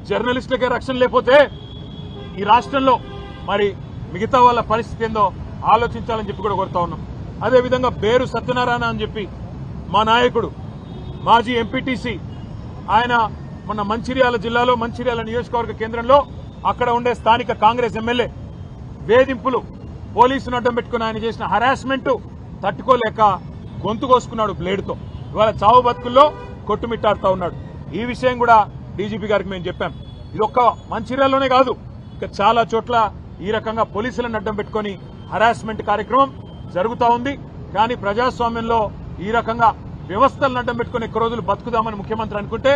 జర్నలిస్టులకే రక్షణ లేకపోతే ఈ రాష్ట్రంలో మరి మిగతా వాళ్ళ పరిస్థితి ఏందో ఆలోచించాలని చెప్పి కూడా కోరుతా ఉన్నాం. అదేవిధంగా బేరు సత్యనారాయణ అని చెప్పి మా నాయకుడు మాజీ ఎంపీటీసీ ఆయన మొన్న మంచిర్యాల జిల్లాలో మంచిర్యాల నియోజకవర్గ కేంద్రంలో అక్కడ ఉండే స్థానిక కాంగ్రెస్ ఎమ్మెల్యే వేధింపులు పోలీసును అడ్డం పెట్టుకుని ఆయన చేసిన హరాస్మెంట్ తట్టుకోలేక గొంతు కోసుకున్నాడు బ్లేడ్తో. ఇవాళ చావు బతుకుల్లో కొట్టుమిట్టాడుతూ ఉన్నాడు. ఈ విషయం కూడా డీజీపీ గారికి మేము చెప్పాం. ఇది ఒక్క మంచిర్యాలలోనే కాదు, ఇక చాలా చోట్ల ఈ రకంగా పోలీసులను అడ్డం పెట్టుకుని హరాస్మెంట్ కార్యక్రమం జరుగుతూ ఉంది. కానీ ప్రజాస్వామ్యంలో ఈ రకంగా వ్యవస్థలను అడ్డం పెట్టుకుని ఎక్కువ రోజులు బతుకుదామని ముఖ్యమంత్రి అనుకుంటే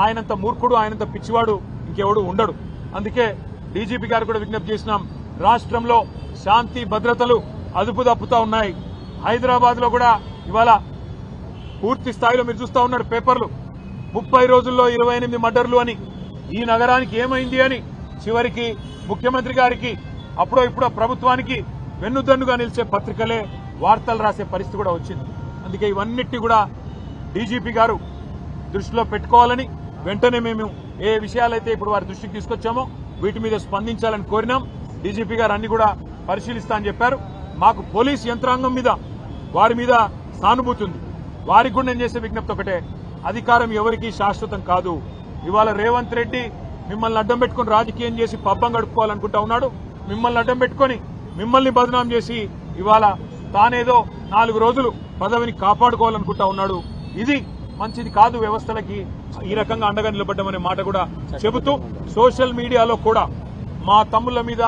ఆయనంత మూర్ఖుడు, ఆయనంత పిచ్చివాడు ఇంకెవడు ఉండడు. అందుకే డీజీపీ గారు కూడా విజ్ఞప్తి చేసినాం, రాష్ట్రంలో శాంతి భద్రతలు అదుపు తప్పుతా ఉన్నాయి. హైదరాబాద్ లో కూడా ఇవాళ పూర్తి స్థాయిలో మీరు చూస్తా ఉన్నారు పేపర్లు, 30 రోజుల్లో 28 మర్డర్లు అని. ఈ నగరానికి ఏమైంది అని చివరికి ముఖ్యమంత్రి గారికి అప్పుడో ఇప్పుడో ప్రభుత్వానికి వెన్నుదన్నుగా నిలిచే పత్రికలే వార్తలు రాసే పరిస్థితి కూడా వచ్చింది. అందుకే ఇవన్నిటి కూడా డీజీపీ గారు దృష్టిలో పెట్టుకోవాలని వెంటనే మేము ఏ విషయాలైతే ఇప్పుడు వారి దృష్టికి తీసుకొచ్చామో వీటి మీద స్పందించాలని కోరినాం. డీజీపీ గారు అన్ని కూడా పరిశీలిస్తా అని చెప్పారు. మాకు పోలీస్ యంత్రాంగం మీద వారి మీద సానుభూతి ఉంది. వారికి కూడా నేను చేసే విజ్ఞప్తి ఒకటే, అధికారం ఎవరికీ శాశ్వతం కాదు. ఇవాళ రేవంత్ రెడ్డి మిమ్మల్ని అడ్డం పెట్టుకుని రాజకీయం చేసి పబ్బం గడుపుకోవాలనుకుంటా ఉన్నాడు. మిమ్మల్ని అడ్డం పెట్టుకుని మిమ్మల్ని బదనాం చేసి ఇవాళ తానేదో 4 రోజులు పదవిని కాపాడుకోవాలనుకుంటా ఉన్నాడు. ఇది మంచిది కాదు వ్యవస్థలకి. ఈ రకంగా అండగా నిలబడ్డామనే మాట కూడా చెబుతూ సోషల్ మీడియాలో కూడా మా తమ్ముళ్ల మీద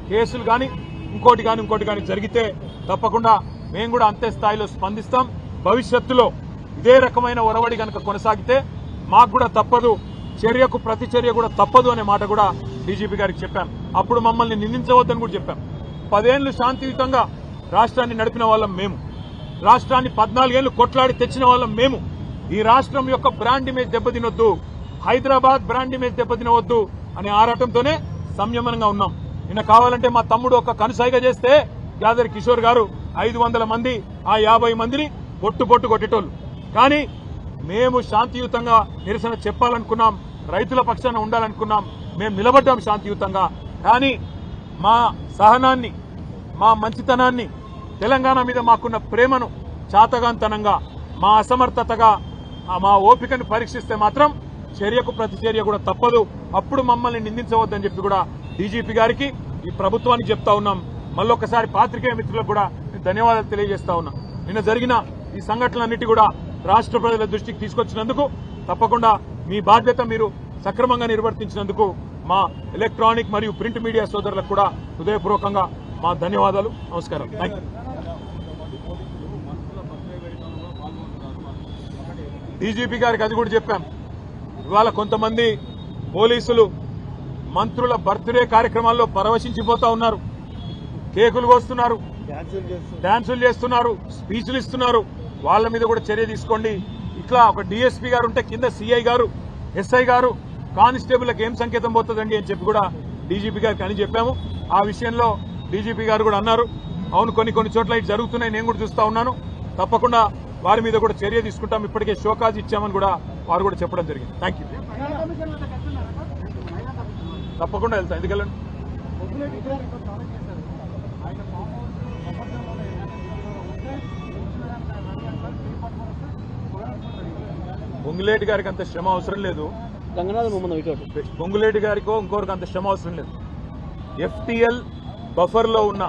కేసులు కానీ ఇంకోటి కానీ జరిగితే తప్పకుండా మేము కూడా అంతే స్థాయిలో స్పందిస్తాం. భవిష్యత్తులో ఇదే రకమైన ఒరవడి కనుక కొనసాగితే మాకు కూడా తప్పదు, చర్యకు ప్రతి చర్య కూడా తప్పదు అనే మాట కూడా డీజీపీ గారికి చెప్పాం. అప్పుడు మమ్మల్ని నిందించవద్దని కూడా చెప్పాం. 10 ఏళ్లు శాంతియుతంగా రాష్ట్రాన్ని నడిపిన వాళ్ళం మేము, రాష్ట్రాన్ని 14 ఏళ్లు కొట్లాడి తెచ్చిన వాళ్ళం మేము. ఈ రాష్ట్రం యొక్క బ్రాండ్ ఇమేజ్ దెబ్బతినొద్దు, హైదరాబాద్ బ్రాండ్ ఇమేజ్ దెబ్బతినవద్దు అనే ఆరాటంతోనే సంయమనంగా ఉన్నాం. నిన్న కావాలంటే మా తమ్ముడు ఒక కనుసైగా చేస్తే యాదరి కిషోర్ గారు 500 మంది ఆ 50 మందిని పొట్టు కొట్టేటోళ్ళు. కానీ మేము శాంతియుతంగా నిరసన చెప్పాలనుకున్నాం, రైతుల పక్షాన ఉండాలనుకున్నాం, మేము నిలబడ్డాం శాంతియుతంగా. కానీ మా సహనాన్ని, మా మంచితనాన్ని, తెలంగాణ మీద మాకున్న ప్రేమను చాతగాంతనంగా, మా అసమర్థతగా, మా ఓపికను పరీక్షిస్తే మాత్రం చర్యకు ప్రతి చర్య కూడా తప్పదు. అప్పుడు మమ్మల్ని నిందించవద్దని చెప్పి కూడా డీజీపీ గారికి, ఈ ప్రభుత్వానికి చెప్తా ఉన్నాం. మళ్ళొకసారి పాత్రికేయ మిత్రులకు కూడా ధన్యవాదాలు తెలియజేస్తా ఉన్నాం. నిన్న జరిగిన ఈ సంఘటనలన్నిటి కూడా రాష్ట్ర ప్రజల దృష్టికి తీసుకొచ్చినందుకు తప్పకుండా మీ బాధ్యత మీరు సక్రమంగా నిర్వర్తించినందుకు మా ఎలక్ట్రానిక్ మరియు ప్రింట్ మీడియా సోదరులకు కూడా హృదయపూర్వకంగా మా ధన్యవాదాలు. నమస్కారం. Thank you. డీజీపీ గారికి అది కూడా చెప్పాం. ఇవాళ కొంతమంది పోలీసులు మంత్రుల బర్త్డే కార్యక్రమాల్లో పరవశించిపోతా ఉన్నారు, కేకులు కోస్తున్నారు, డాన్సులు చేస్తున్నారు, స్పీచ్లు ఇస్తున్నారు. వాళ్ళ మీద కూడా చర్య తీసుకోండి. ఇట్లా ఒక డీఎస్పీ గారు ఉంటే కింద సిఐ గారు, ఎస్ఐ గారు, కానిస్టేబుల్కి ఏం సంకేతం పోతుందండి అని చెప్పి కూడా డీజీపీ గారికి అని చెప్పాము. ఆ విషయంలో డీజీపీ గారు కూడా అన్నారు, అవును కొన్ని చోట్ల ఇటు జరుగుతున్నాయి, నేను కూడా చూస్తా ఉన్నాను, తప్పకుండా వారి మీద కూడా చర్య తీసుకుంటాం, ఇప్పటికే షోకాజ్ ఇచ్చామని కూడా వారు కూడా చెప్పడం జరిగింది. Thank you. తప్పకుండా వెళ్తాం. ఎందుకు వెళ్ళండి? పొంగులేటి గారికి అంత శ్రమ అవసరం లేదు, పొంగులేటి గారికో ఇంకొకరికి అంత శ్రమ అవసరం లేదు. ఎఫ్టీఎల్ బఫర్లో ఉన్న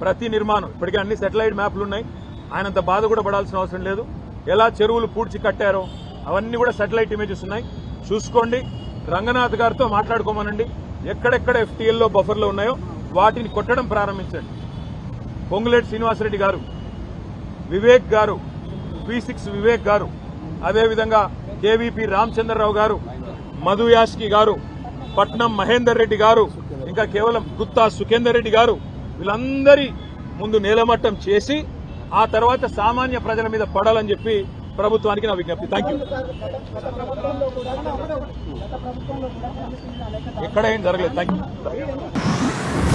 ప్రతి నిర్మాణం ఇప్పటికే అన్ని సెటిలైట్ మ్యాప్లు ఉన్నాయి, ఆయనంత బాధ కూడా పడాల్సిన అవసరం లేదు. ఎలా చెరువులు పూడ్చి కట్టారో అవన్నీ కూడా సెటిలైట్ ఇమేజెస్ ఉన్నాయి, చూసుకోండి. రంగనాథ్ గారితో మాట్లాడుకోమనండి, ఎక్కడెక్కడ ఎఫ్టీఎల్లో బఫర్లో ఉన్నాయో వాటిని కొట్టడం ప్రారంభించండి. పొంగులేటి శ్రీనివాసరెడ్డి గారు, వివేక్ గారు, P6 వివేక్ గారు, అదేవిధంగా కేవీపీ రామచంద్రరావు గారు, మధు యాష్కి గారు, పట్నం మహేందర్ రెడ్డి గారు, ఇంకా కేవలం గుత్తా సుఖేందర్ రెడ్డి గారు, వీళ్ళందరి ముందు నేలమట్టం చేసి ఆ తర్వాత సామాన్య ప్రజల మీద పడాలని చెప్పి ప్రభుత్వానికి నా విజ్ఞప్తి. Thank you. ఎక్కడ ఏం జరగలేదు. Thank you.